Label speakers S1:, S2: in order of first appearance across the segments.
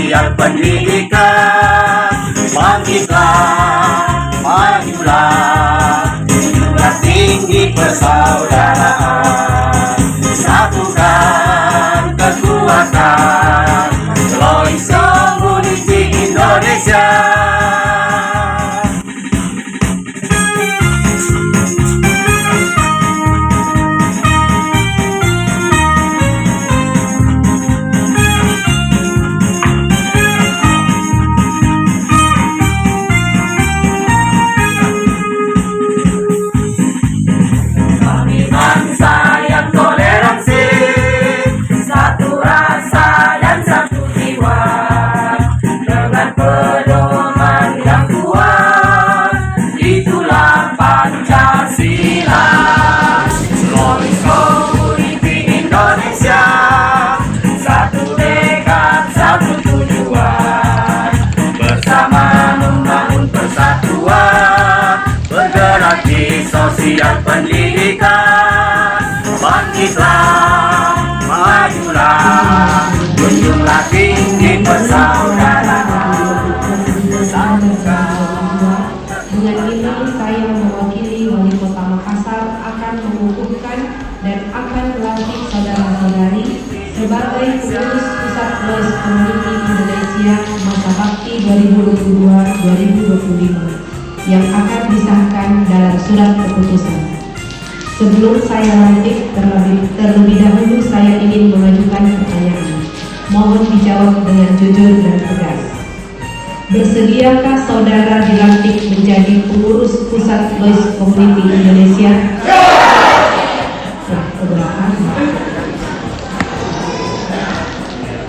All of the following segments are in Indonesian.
S1: sosial pendidikan. Bangkitlah, majulah, junjunglah tinggi persaudaraan. Satukan kekuatan Lois Community Indonesia. Sosial pendidikan. Bangkitlah, majulah, junjunglah tinggi persaudaraan.
S2: Dengan ini saya mewakili Wali Kota Makassar akan mengukuhkan dan akan melantik saudara-saudari sebagai pengurus Pusat Lois Community Indonesia masa bakti 2022-2025 yang akan disahkan dalam surat keputusan. Sebelum saya lantik, terlebih dahulu saya ingin mengajukan pertanyaan. Mohon dijawab dengan jujur dan tegas. Bersediakah saudara dilantik menjadi pengurus Pusat Lois Community Indonesia?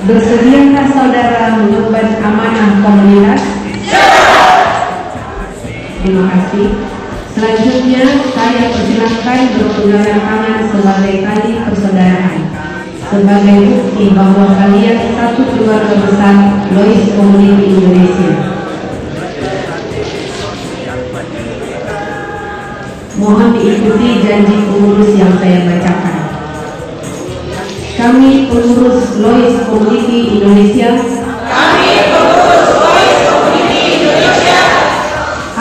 S2: Bersediakah saudara mengemban amanah komunitas? Terima kasih. Selanjutnya saya persilakan berpegangan tangan sebagai tali persaudaraan sebagai bukti bahwa kalian satu keluarga besar Lois Community Indonesia. Mohon diikuti janji pengurus yang saya bacakan. Kami pengurus Lois Community Indonesia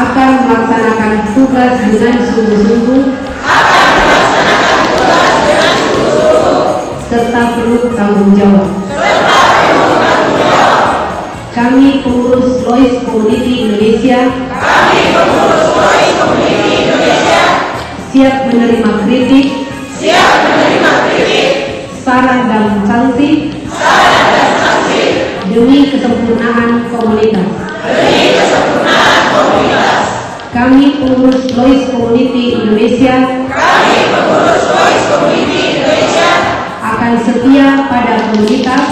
S2: akan melaksanakan tugas dengan sungguh-sungguh serta penuh tanggung jawab. Kami pengurus Lois Community Indonesia siap menerima kritik, saran dan sanksi demi kesempurnaan komunitas. Kami pengurus Lois Community Indonesia akan setia pada komunitas,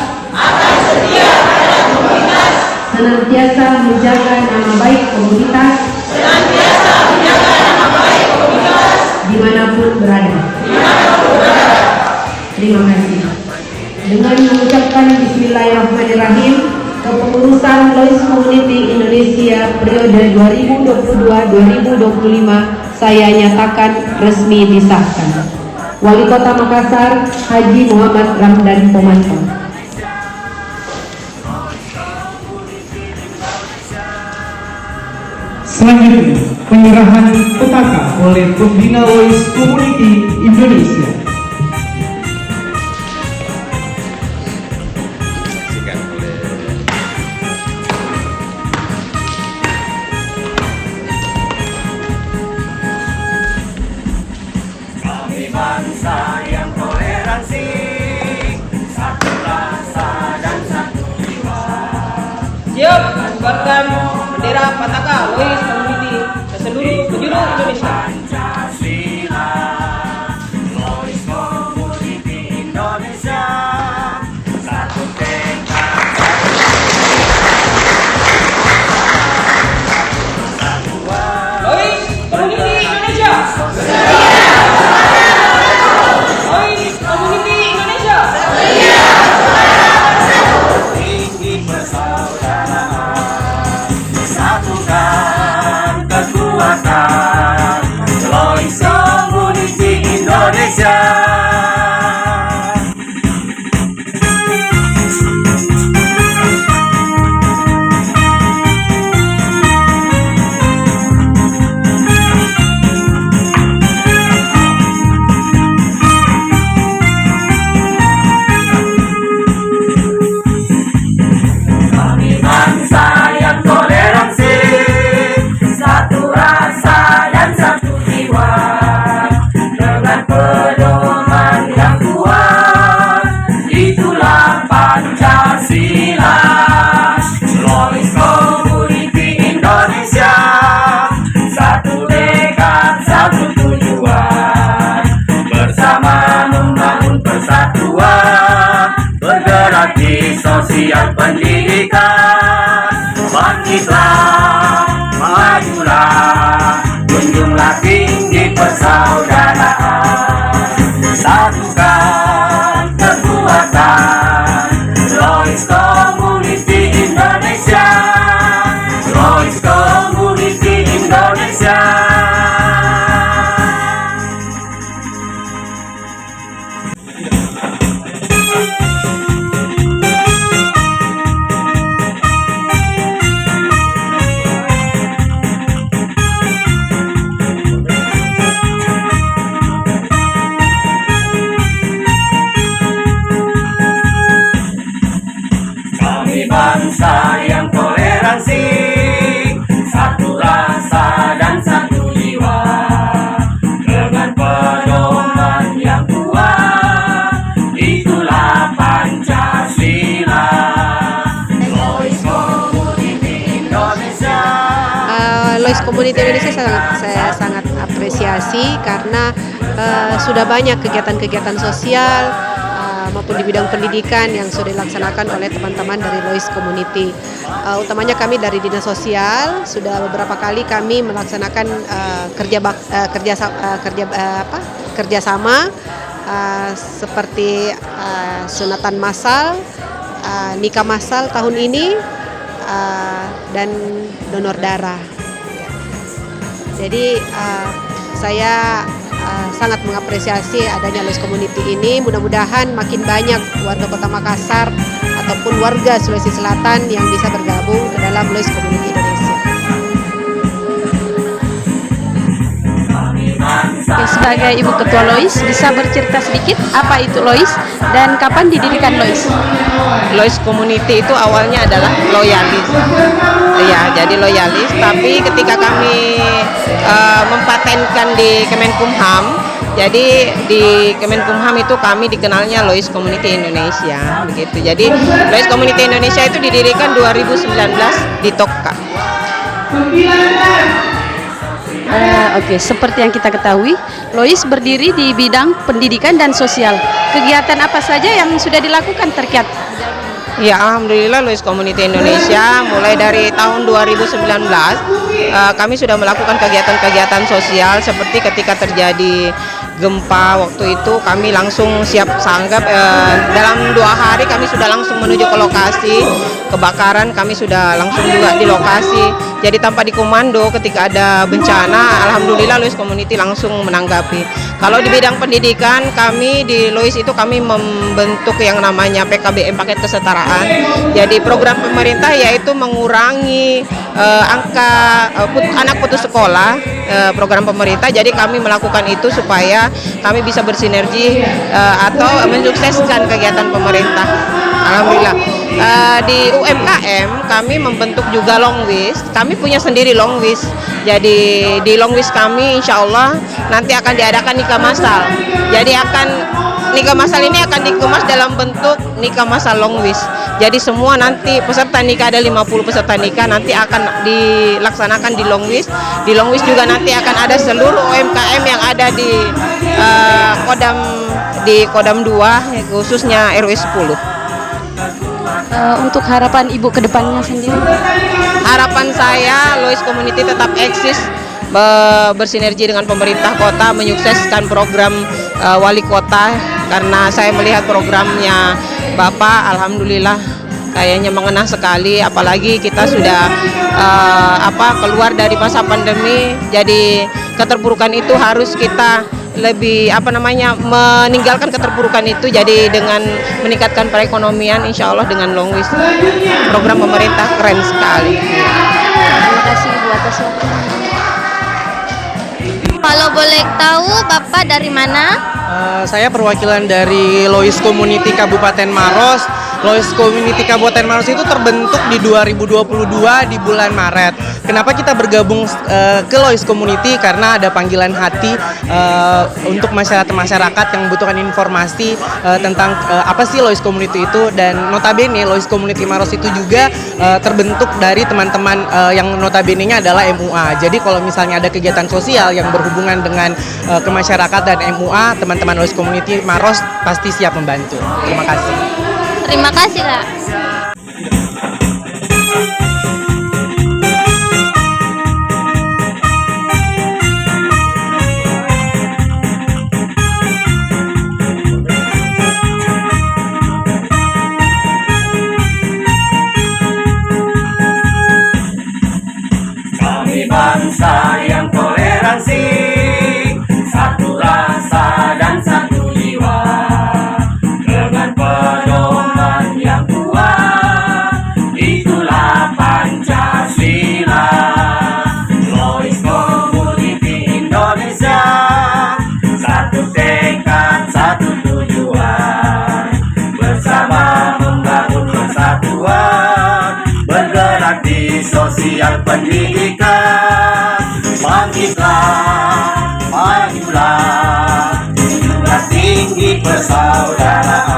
S2: senantiasa menjaga nama baik komunitas, dimanapun berada. Terima kasih. Dengan mengucapkan Bismillahirrahmanirrahim, kepengurusan Lois Community Indonesia periode 2022-2025 saya nyatakan resmi disahkan. Wali Kota Makassar Haji Muhammad Ramdan Pomanto.
S3: Selanjutnya, penyerahan petaka oleh Pembina Lois Community Indonesia.
S1: Bangsa yang toleransi, satu rasa dan satu jiwa.
S4: Siap mengibarkan bendera Pataka Lois Community ke seluruh penjuru Indonesia.
S1: Pancasila, Lois Community Indonesia, satu tekad, satu
S4: Lois Community Indonesia. Lois Community Indonesia.
S1: tinggi persaudaraan. Satukan kekuatan Lois Community Indonesia. sosial pendidikan. Bangkitlah, majulah, junjunglah tinggi persaudaraan. Satukan kekuatan, Lois Community Indonesia, Lois Community Indonesia. Kami bangsa yang toleransi, satu rasa dan satu jiwa, dengan pedoman yang kuat, itulah Pancasila. Lois Community Indonesia.
S5: Lois Community Indonesia saya sangat apresiasi karena sudah banyak kegiatan-kegiatan sosial maupun di bidang pendidikan yang sudah dilaksanakan oleh teman-teman dari Lois Community. Utamanya kami dari Dinas Sosial sudah beberapa kali kami melaksanakan kerjasama seperti sunatan massal, nikah massal tahun ini, dan donor darah. Jadi saya sangat mengapresiasi adanya Lois Community ini. Mudah-mudahan makin banyak warga Kota Makassar ataupun warga Sulawesi Selatan yang bisa bergabung ke dalam Lois Community Indonesia.
S6: Sebagai Ibu Ketua Lois, bisa bercerita sedikit apa itu Lois dan kapan didirikan Lois?
S4: Lois Community itu awalnya adalah loyalis. Ya, jadi loyalis, tapi ketika kami mempatenkan di Kemenkumham, jadi di Kemenkumham itu kami dikenalnya Lois Community Indonesia, begitu. Jadi Lois Community Indonesia itu didirikan 2019 di Tokka.
S6: Oke, seperti yang kita ketahui, Lois berdiri di bidang pendidikan dan sosial. Kegiatan apa saja yang sudah dilakukan terkait?
S4: Ya, alhamdulillah Lois Community Indonesia mulai dari tahun 2019 kami sudah melakukan kegiatan-kegiatan sosial seperti ketika terjadi gempa waktu itu kami langsung siap tanggap, dalam 2 hari kami sudah langsung menuju ke lokasi. Kebakaran kami sudah langsung juga di lokasi, jadi tanpa dikomando ketika ada bencana, alhamdulillah Lois Community langsung menanggapi. Kalau di bidang pendidikan kami di Lois itu kami membentuk yang namanya PKBM, paket kesetaraan. Jadi program pemerintah yaitu mengurangi angka anak putus sekolah, program pemerintah. Jadi kami melakukan itu supaya kami bisa bersinergi atau mensukseskan kegiatan pemerintah. Alhamdulillah. Di UMKM kami membentuk juga Longwis. Kami punya sendiri Longwis. Jadi di Longwis kami insya Allah nanti akan diadakan nikah massal. Jadi nikah massal ini akan dikemas dalam bentuk nikah massal Longwis. Jadi semua nanti peserta nikah, ada 50 peserta nikah nanti akan dilaksanakan di Longwis. Di Longwis juga nanti akan ada seluruh UMKM yang ada di Kodam 2 khususnya RW 10.
S6: Untuk harapan Ibu ke depannya sendiri?
S4: Harapan saya Lois Community tetap eksis, bersinergi dengan pemerintah kota, menyukseskan program wali kota, karena saya melihat programnya Bapak alhamdulillah kayaknya mengena sekali, apalagi kita sudah keluar dari masa pandemi. Jadi keterpurukan itu harus kita lebih meninggalkan keterpurukan itu, jadi dengan meningkatkan perekonomian insya Allah dengan Longwis. Program pemerintah keren sekali.
S6: Terima kasih Ibu atas waktunya.
S7: Kalau boleh tahu Bapak dari mana?
S8: Saya perwakilan dari Lois Community Kabupaten Maros. Lois Community Kabupaten Maros itu terbentuk di 2022 di bulan Maret. Kenapa kita bergabung ke Lois Community? Karena ada panggilan hati untuk masyarakat yang membutuhkan informasi tentang apa sih Lois Community itu. Dan notabene Lois Community Maros itu juga terbentuk dari teman-teman yang notabene-nya adalah MUA. Jadi kalau misalnya ada kegiatan sosial yang berhubungan dengan kemasyarakatan dan MUA, teman-teman Lois Community Maros pasti siap membantu. Terima kasih.
S7: Terima kasih Kak.
S1: sosial pendidikan. Bangkitlah, majulah, junjungan tinggi persaudaraan.